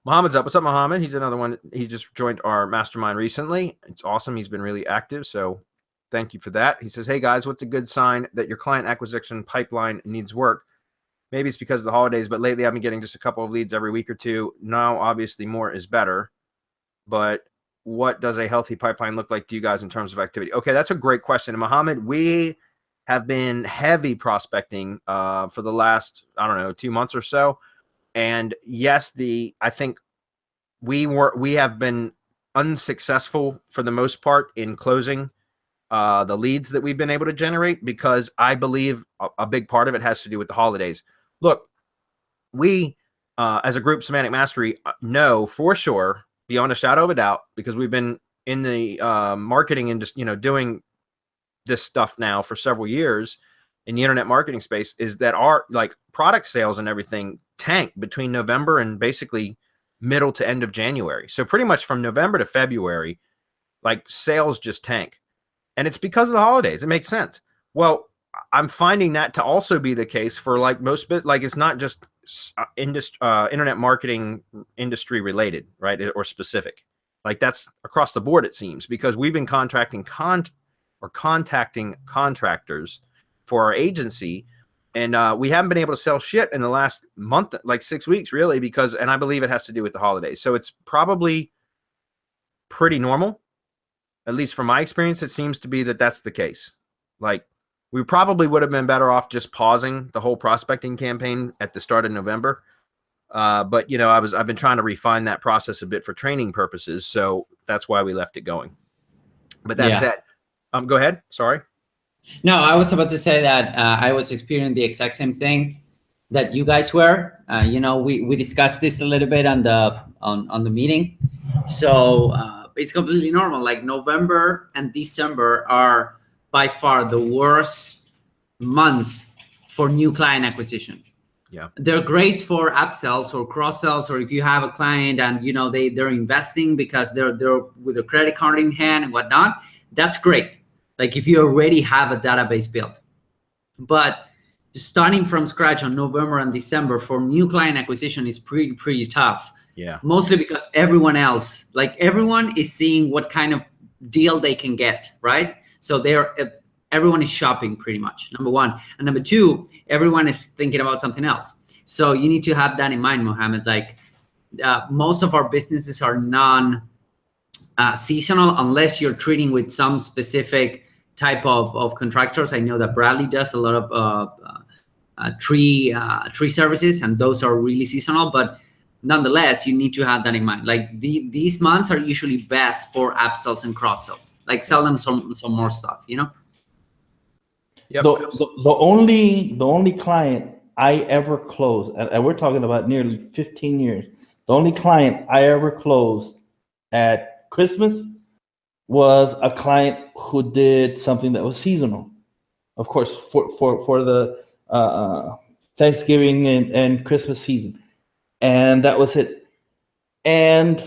Mohammed's up. What's up, Mohammed? He's another one. He just joined our mastermind recently. It's awesome. He's been really active. So thank you for that. He says, hey guys, what's a good sign that your client acquisition pipeline needs work? Maybe it's because of the holidays, but lately I've been getting just a couple of leads every week or two. Now, obviously, more is better. But what does a healthy pipeline look like to you guys in terms of activity? Okay, that's a great question. And Mohammed, we have been heavy prospecting for the last, I don't know, 2 months or so. And yes, I think we have been unsuccessful for the most part in closing the leads that we've been able to generate, because I believe a big part of it has to do with the holidays. Look, we as a group, Semantic Mastery, know for sure, beyond a shadow of a doubt, because we've been in the marketing and just doing this stuff now for several years in the internet marketing space, is that our like product sales and everything tank between November and basically middle to end of January. So pretty much from November to February, like sales just tank. And it's because of the holidays. It makes sense. Well, I'm finding that to also be the case for like most bit, like it's not just internet marketing industry related, right? Or specific. Like that's across the board, it seems, because we've been contacting contractors for our agency. And we haven't been able to sell shit in the last month, like 6 weeks, really, and I believe it has to do with the holidays. So it's probably pretty normal. At least from my experience, it seems to be that that's the case. Like we probably would have been better off just pausing the whole prospecting campaign at the start of November. But I've been trying to refine that process a bit for training purposes. So that's why we left it going. But that said, go ahead. Sorry. No, I was about to say that I was experiencing the exact same thing that you guys were. We discussed this a little bit on the meeting. So it's completely normal. Like November and December are by far the worst months for new client acquisition. Yeah, they're great for upsells or cross sells, or if you have a client and they're investing because they're with a credit card in hand and whatnot. That's great. Like if you already have a database built. But starting from scratch on November and December for new client acquisition is pretty tough. Yeah. Mostly because everyone is seeing what kind of deal they can get, right? So everyone is shopping pretty much, number one. And number two, everyone is thinking about something else. So you need to have that in mind, Mohammed. Like most of our businesses are seasonal unless you're treating with some specific type of contractors. I know that Bradley does a lot of tree services, and those are really seasonal. But nonetheless, you need to have that in mind. Like these months are usually best for upsells and cross sells. Like sell them some more stuff. Yep. The only client I ever closed, and we're talking about nearly 15 years, the only client I ever closed at Christmas was a client who did something that was seasonal. Of course, for the Thanksgiving and Christmas season. And that was it. And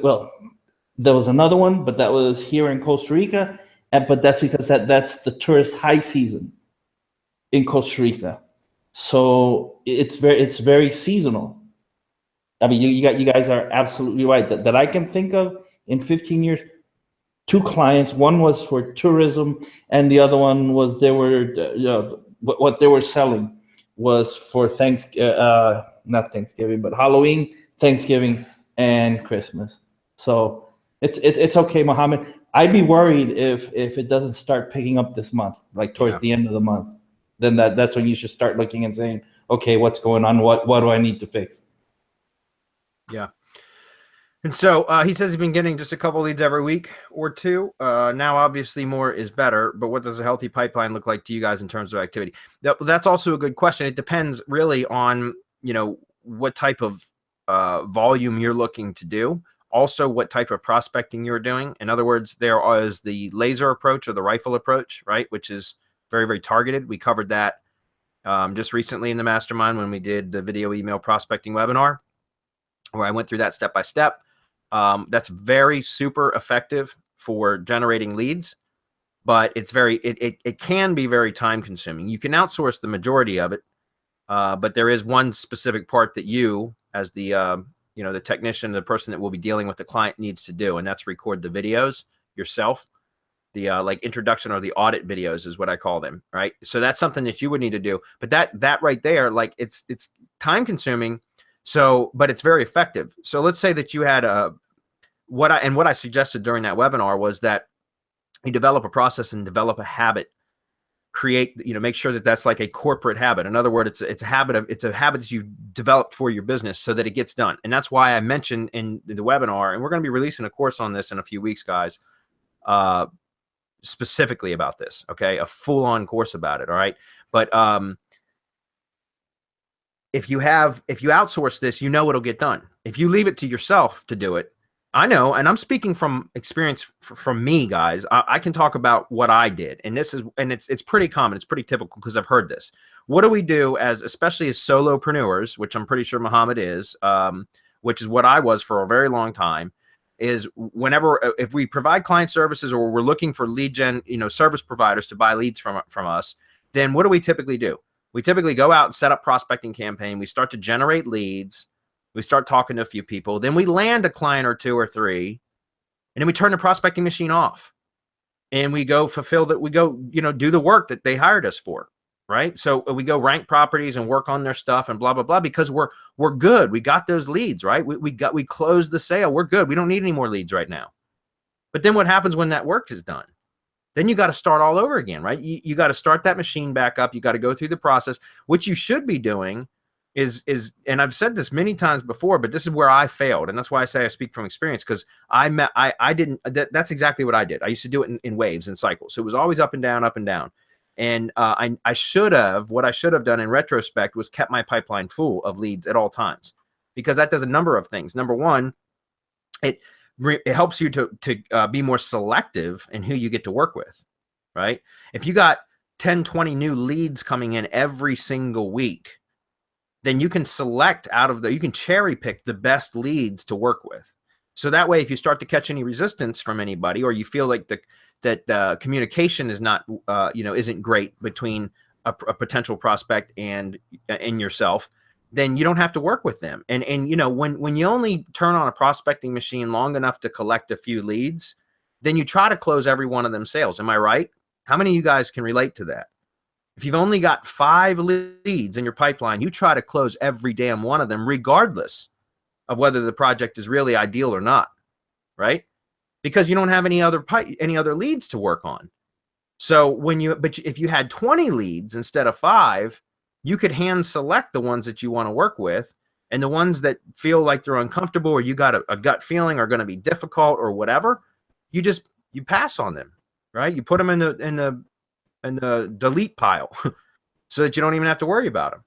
well, there was another one, but that was here in Costa Rica. But that's because that's the tourist high season in Costa Rica. So it's very seasonal. I mean, you guys are absolutely right. That I can think of in 15 years, 2 clients. One was for tourism, and the other one was what they were selling was for not Thanksgiving, but Halloween, Thanksgiving, and Christmas. So it's okay, Mohammed. I'd be worried if it doesn't start picking up this month, like towards the end of the month. Then that's when you should start looking and saying, okay, what's going on? What do I need to fix? Yeah. And so he says he's been getting just a couple leads every week or two. Now, obviously, more is better. But what does a healthy pipeline look like to you guys in terms of activity? That's also a good question. It depends really on what type of volume you're looking to do. Also, what type of prospecting you're doing. In other words, there is the laser approach or the rifle approach, right, which is very, very targeted. We covered that just recently in the mastermind when we did the video email prospecting webinar, where I went through that step by step. That's very super effective for generating leads, but it can be very time consuming. You can outsource the majority of it, but there is one specific part that you, as the you know, the technician, the person that will be dealing with the client needs to do, and that's record the videos yourself. The like introduction or the audit videos is what I call them, right? So that's something that you would need to do. But that right there, like it's time consuming. So, but it's very effective. So let's say that you had what I suggested during that webinar was that you develop a process and develop a habit, create, you know, make sure that that's like a corporate habit. In other words, it's a habit that you developed for your business so that it gets done. And that's why I mentioned in the webinar, and we're going to be releasing a course on this in a few weeks, guys, specifically about this. Okay. A full-on course about it. All right. But, if you outsource this, you know, it'll get done. If you leave it to yourself to do it, I know, and I'm speaking from experience from me, guys. I can talk about what I did, and it's pretty common. It's pretty typical because I've heard this. What do we do especially as solopreneurs, which I'm pretty sure Muhammad is, which is what I was for a very long time, is if we provide client services or we're looking for lead gen, you know, service providers to buy leads from us, then what do we typically do? We typically go out and set up prospecting campaign. We start to generate leads. We start talking to a few people. Then we land a client or two or three, and then we turn the prospecting machine off. And we go you know, do the work that they hired us for, right? So we go rank properties and work on their stuff and blah, blah, blah, because we're good. We got those leads, right? We closed the sale. We're good. We don't need any more leads right now. But then what happens when that work is done? Then you got to start all over again, right? You got to start that machine back up. You got to go through the process. What you should be doing is, and I've said this many times before, but this is where I failed. And that's why I say I speak from experience, because that's exactly what I did. I used to do it in waves and cycles. So it was always up and down, up and down. And what I should have done in retrospect was kept my pipeline full of leads at all times, because that does a number of things. Number one, it helps you to be more selective in who you get to work with, right? If you got 10, 20 new leads coming in every single week, then you can select you can cherry pick the best leads to work with. So that way, if you start to catch any resistance from anybody, or you feel like that communication is not, isn't great between a potential prospect and yourself, then you don't have to work with them. And you know, when you only turn on a prospecting machine long enough to collect a few leads, then you try to close every one of them sales. Am I right? How many of you guys can relate to that? If you've only got 5 leads in your pipeline, you try to close every damn one of them, regardless of whether the project is really ideal or not, right? Because you don't have any other leads to work on. So if you had 20 leads instead of 5, you could hand select the ones that you want to work with, and the ones that feel like they're uncomfortable or you got a gut feeling are going to be difficult or whatever, you pass on them, right? You put them in the delete pile so that you don't even have to worry about them.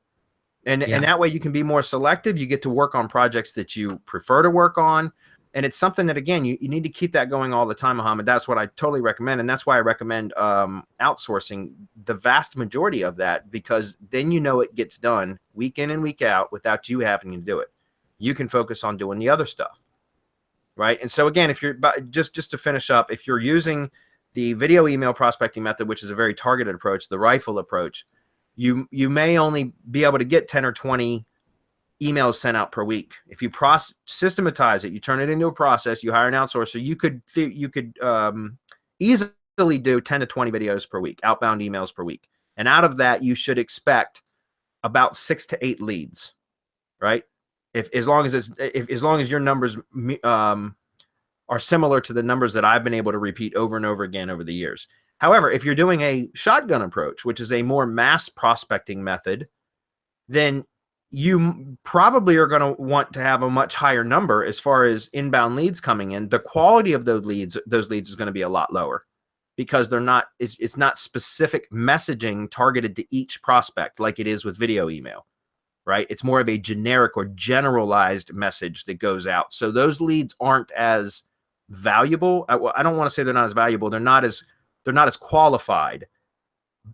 And that way you can be more selective. You get to work on projects that you prefer to work on. And it's something that, again, you need to keep that going all the time, Muhammad. That's what I totally recommend. And that's why I recommend outsourcing the vast majority of that, because then you know it gets done week in and week out without you having to do it. You can focus on doing the other stuff, right? And so, again, if you're just to finish up, if you're using the video email prospecting method, which is a very targeted approach, the rifle approach, you may only be able to get 10 or 20 emails sent out per week. If you systematize it, you turn it into a process, you hire an outsourcer, you could easily do 10 to 20 videos per week, outbound emails per week. And out of that, you should expect about 6 to 8 leads, right? As long as your numbers are similar to the numbers that I've been able to repeat over and over again over the years. However, if you're doing a shotgun approach, which is a more mass prospecting method, then you probably are going to want to have a much higher number as far as inbound leads coming in. The quality of those leads is going to be a lot lower, because it's not specific messaging targeted to each prospect like it is with video email, right? It's more of a generic or generalized message that goes out. So those leads aren't as valuable. I don't want to say they're not as valuable. They're not as qualified.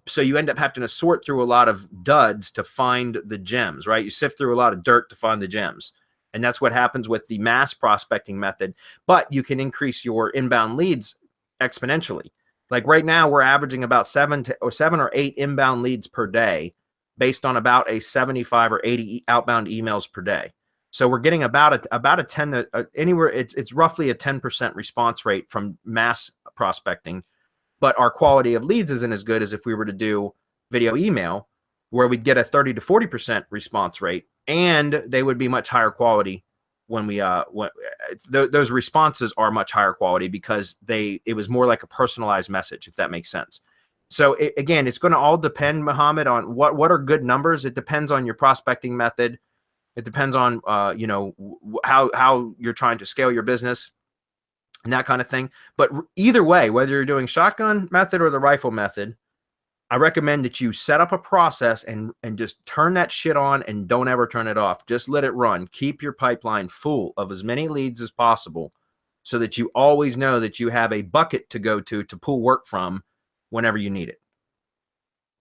So you end up having to sort through a lot of duds to find the gems, right? You sift through a lot of dirt to find the gems. And that's what happens with the mass prospecting method. But you can increase your inbound leads exponentially. Like right now, we're averaging about 7 or 8 inbound leads per day, based on about a 75 or 80 outbound emails per day. So we're getting about a 10 to anywhere. It's roughly a 10% response rate from mass prospecting, but our quality of leads isn't as good as if we were to do video email, where we'd get a 30 to 40% response rate, and they would be much higher quality when we those responses are much higher quality because it was more like a personalized message, if that makes sense. So again, it's going to all depend, Mohammed, on what are good numbers. It depends on your prospecting method. It depends on how you're trying to scale your business and that kind of thing. But either way, whether you're doing shotgun method or the rifle method, I recommend that you set up a process and just turn that shit on and don't ever turn it off. Just let it run. Keep your pipeline full of as many leads as possible so that you always know that you have a bucket to go to pull work from whenever you need it.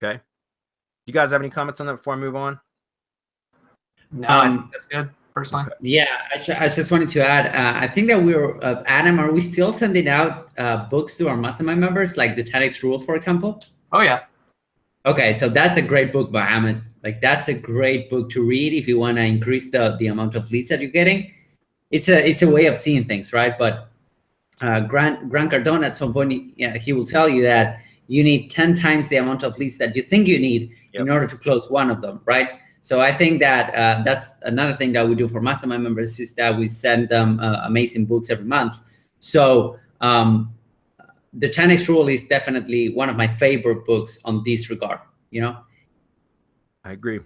Okay? You guys have any comments on that before I move on? No, I think that's good, personally. Okay. Yeah, I just wanted to add, I think that we're, Adam, are we still sending out books to our mastermind members, like the 10X rules, for example? Oh, yeah. Okay, so that's a great book by Ahmed. Like, that's a great book to read if you want to increase the amount of leads that you're getting. It's a way of seeing things, right? But Grant Cardone, at some point, he will tell you that you need 10 times the amount of leads that you think you need in order to close one of them, right? So I think that that's another thing that we do for mastermind members, is that we send them amazing books every month. So the 10X rule is definitely one of my favorite books on this regard, I agree.